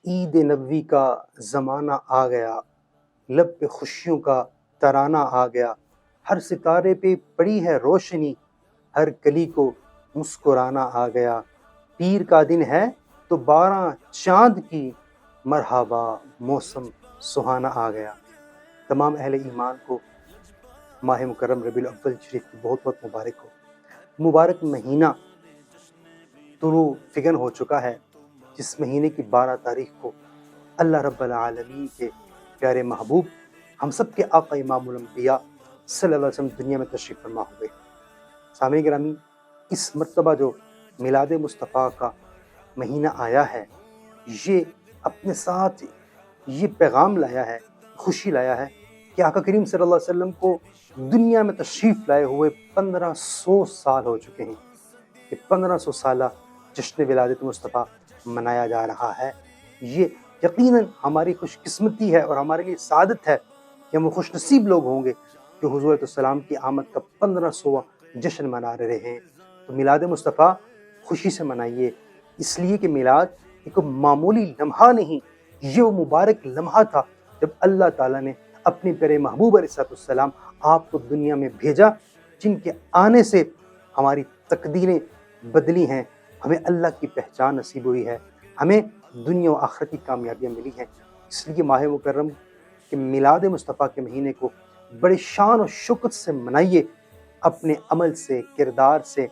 عید نبوی کا زمانہ آ گیا، لب پہ خوشیوں کا ترانہ آ گیا، ہر ستارے پہ پڑی ہے روشنی، ہر کلی کو مسکرانا آ گیا، پیر کا دن ہے تو 12 چاند کی مرحبا موسم سہانا آ گیا۔ تمام اہل ایمان کو ماہ مکرم ربیع الاول شریف کی بہت بہت مبارک ہو۔ مبارک مہینہ طلوع فگن ہو چکا ہے، جس مہینے کی 12 تاریخ کو اللہ رب العالمین کے پیارے محبوب ہم سب کے آقا امام الانبیاء صلی اللہ علیہ وسلم دنیا میں تشریف فرما ہوئے۔ سامعین گرامی، اس مرتبہ جو میلاد مصطفیٰ کا مہینہ آیا ہے، یہ اپنے ساتھ یہ پیغام لایا ہے، خوشی لایا ہے کہ آقا کریم صلی اللہ علیہ وسلم کو دنیا میں تشریف لائے ہوئے 1500 سال ہو چکے ہیں۔ یہ 1500 سالہ جشن ولادت مصطفیٰ منایا جا رہا ہے۔ یہ یقیناً ہماری خوش قسمتی ہے اور ہمارے لیے سعادت ہے کہ ہم خوش نصیب لوگ ہوں گے کہ حضور علیہ السلام کی آمد کا 1500واں جشن منا رہے ہیں۔ تو میلاد مصطفیٰ خوشی سے منائیے، اس لیے کہ میلاد ایک معمولی لمحہ نہیں، یہ وہ مبارک لمحہ تھا جب اللہ تعالیٰ نے اپنے پیارے محبوب علیہ السلام آپ کو دنیا میں بھیجا، جن کے آنے سے ہماری تقدیریں بدلی ہیں، ہمیں اللہ کی پہچان نصیب ہوئی ہے، ہمیں دنیا و آخرت کی کامیابیاں ملی ہیں۔ اس لیے ماہ مکرم کے میلاد مصطفیٰ کے مہینے کو بڑے شان و شوکت سے منائیے، اپنے عمل سے، کردار سے،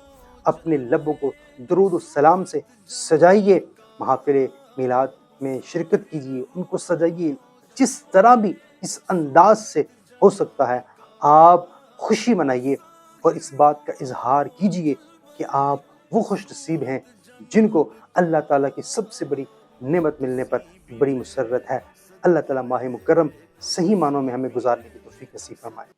اپنے لبوں کو درود و سلام سے سجائیے، محافل میلاد میں شرکت کیجیے، ان کو سجائیے، جس طرح بھی اس انداز سے ہو سکتا ہے آپ خوشی منائیے اور اس بات کا اظہار کیجیے کہ آپ وہ خوش نصیب ہیں جن کو اللہ تعالیٰ کی سب سے بڑی نعمت ملنے پر بڑی مسرت ہے۔ اللہ تعالیٰ ماہ مکرم صحیح معنوں میں ہمیں گزارنے کی توفیق نصیب فرمائے۔